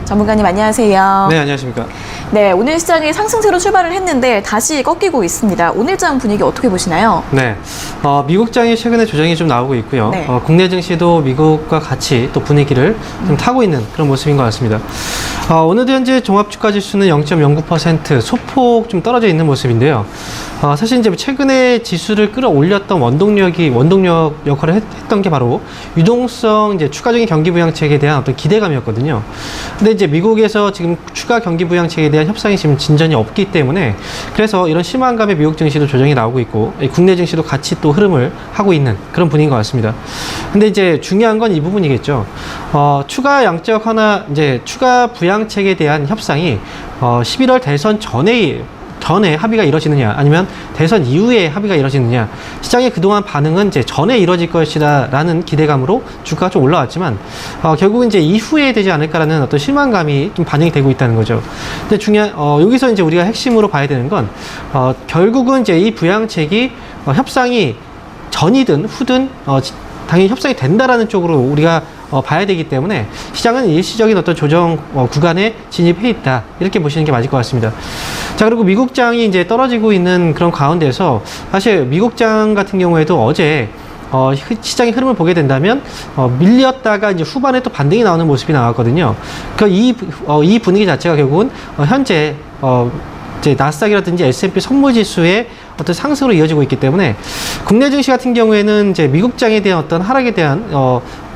전문가님 안녕하세요. 네, 안녕하십니까. 네, 오늘 시장이 상승세로 출발을 했는데 다시 꺾이고 있습니다. 오늘장 분위기 어떻게 보시나요? 네, 미국장이 최근에 조정이 좀 나오고 있고요. 네. 국내 증시도 미국과 같이 또 분위기를 좀 타고 있는 그런 모습인 것 같습니다. 오늘도 현재 종합주가지수는 0.09% 소폭 좀 떨어져 있는 모습인데요. 사실 이제 최근에 지수를 끌어올렸던 원동력 역할을 했던 게 바로 유동성 이제 추가적인 경기 부양책에 대한 어떤 기대감이었거든요. 근데 이제 미국에서 지금 추가 경기 부양책에 대한 협상이 지금 진전이 없기 때문에 그래서 이런 심화감의 미국 증시도 조정이 나오고 있고 국내 증시도 같이 또 흐름을 하고 있는 그런 분위기인 것 같습니다. 근데 이제 중요한 건 이 부분이겠죠. 추가 양적 하나 이제 추가 부양책에 대한 협상이 11월 대선 전에 합의가 이루어지느냐 아니면 대선 이후에 합의가 이루어지느냐, 시장의 그동안 반응은 이제 전에 이루어질 것이다 라는 기대감으로 주가가 좀 올라왔지만 결국은 이제 이후에 되지 않을까라는 어떤 실망감이 좀 반영이 되고 있다는 거죠. 근데 여기서 이제 우리가 핵심으로 봐야 되는 건 결국은 이제 이 부양책이 협상이 전이든 후든 당연히 협상이 된다라는 쪽으로 우리가 봐야 되기 때문에 시장은 일시적인 어떤 조정 구간에 진입해 있다, 이렇게 보시는 게 맞을 것 같습니다. 자, 그리고 미국장이 이제 떨어지고 있는 그런 가운데서 사실 미국장 같은 경우에도 어제 시장의 흐름을 보게 된다면 밀렸다가 이제 후반에 또 반등이 나오는 모습이 나왔거든요. 이 분위기 자체가 결국은 현재 이제 나스닥이라든지 S&P 선물지수의 어떤 상승으로 이어지고 있기 때문에 국내 증시 같은 경우에는 이제 미국장에 대한 어떤 하락에 대한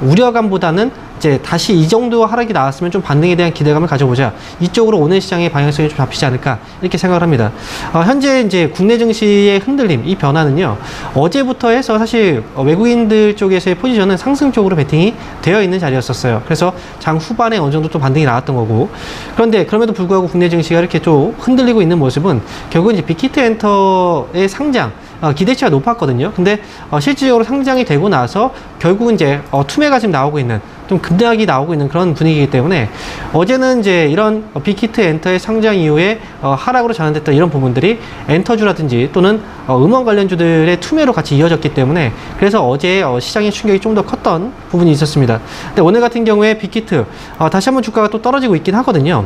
우려감보다는 이제 다시 이 정도 하락이 나왔으면 좀 반등에 대한 기대감을 가져보자, 이쪽으로 오늘 시장의 방향성이 좀 잡히지 않을까, 이렇게 생각을 합니다. 현재 이제 국내 증시의 흔들림, 이 변화는요, 어제부터 해서 사실 외국인들 쪽에서의 포지션은 상승 쪽으로 베팅이 되어 있는 자리였었어요. 그래서 장 후반에 어느 정도 또 반등이 나왔던 거고, 그런데 그럼에도 불구하고 국내 증시가 이렇게 좀 흔들리고 있는 모습은 결국은 이제 빅히트 엔터의 상장, 기대치가 높았거든요. 근데 실질적으로 상장이 되고 나서 결국은 이제 투매가 지금 나오고 있는, 좀 급락이 나오고 있는 그런 분위기이기 때문에 어제는 이제 이런 빅히트 엔터의 상장 이후에 하락으로 전환됐던 이런 부분들이 엔터주라든지 또는 음원 관련주들의 투매로 같이 이어졌기 때문에 그래서 어제 시장의 충격이 좀 더 컸던 부분이 있었습니다. 근데 오늘 같은 경우에 빅히트 다시 한번 주가가 또 떨어지고 있긴 하거든요.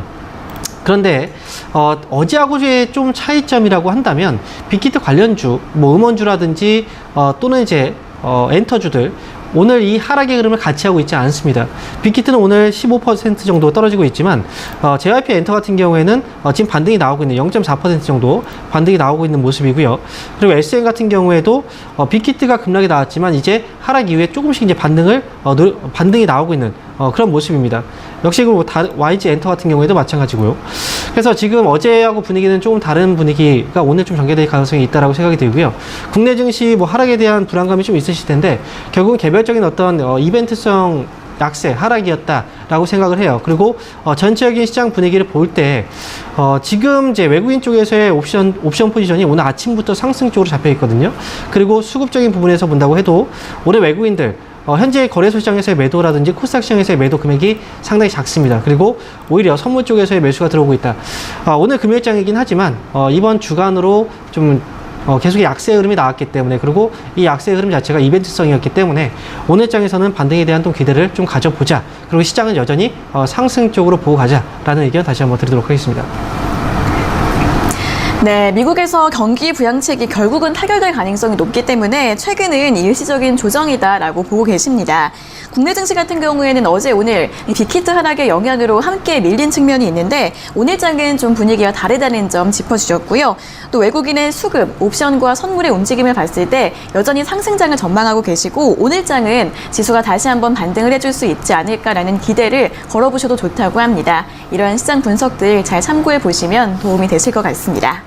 그런데 어제하고의 좀 차이점이라고 한다면 빅히트 관련주, 뭐 음원주라든지 또는 이제 엔터주들, 오늘 이 하락의 흐름을 같이 하고 있지 않습니다. 빅히트는 오늘 15% 정도 떨어지고 있지만 JYP 엔터 같은 경우에는 지금 반등이 나오고 있는 0.4% 정도 반등이 나오고 있는 모습이고요. 그리고 SN 같은 경우에도 빅히트가 급락이 나왔지만 이제 하락 이후에 조금씩 이제 반등이 나오고 있는 그런 모습입니다. 역시 그리고 YG 엔터 같은 경우에도 마찬가지고요. 그래서 지금 어제하고 분위기는 조금 다른 분위기가 오늘 좀 전개될 가능성이 있다라고 생각이 들고요. 국내 증시 뭐 하락에 대한 불안감이 좀 있으실 텐데 결국은 개별적인 어떤 이벤트성 약세, 하락이었다라고 생각을 해요. 그리고 전체적인 시장 분위기를 볼 때 지금 이제 외국인 쪽에서의 옵션 포지션이 오늘 아침부터 상승 쪽으로 잡혀 있거든요. 그리고 수급적인 부분에서 본다고 해도 오늘 외국인들 현재 거래소 시장에서의 매도라든지 코스닥 시장에서의 매도 금액이 상당히 작습니다. 그리고 오히려 선물 쪽에서의 매수가 들어오고 있다. 오늘 금요일장이긴 하지만 이번 주간으로 좀 계속 약세 흐름이 나왔기 때문에, 그리고 이 약세 흐름 자체가 이벤트성이었기 때문에 오늘 장에서는 반등에 대한 좀 기대를 좀 가져보자. 그리고 시장은 여전히 상승 쪽으로 보고 가자라는 의견 다시 한번 드리도록 하겠습니다. 네, 미국에서 경기 부양책이 결국은 타결될 가능성이 높기 때문에 최근은 일시적인 조정이다라고 보고 계십니다. 국내 증시 같은 경우에는 어제 오늘 빅히트 하락의 영향으로 함께 밀린 측면이 있는데 오늘 장은 좀 분위기가 다르다는 점 짚어주셨고요. 또 외국인의 수급, 옵션과 선물의 움직임을 봤을 때 여전히 상승장을 전망하고 계시고 오늘 장은 지수가 다시 한번 반등을 해줄 수 있지 않을까라는 기대를 걸어보셔도 좋다고 합니다. 이런 시장 분석들 잘 참고해 보시면 도움이 되실 것 같습니다.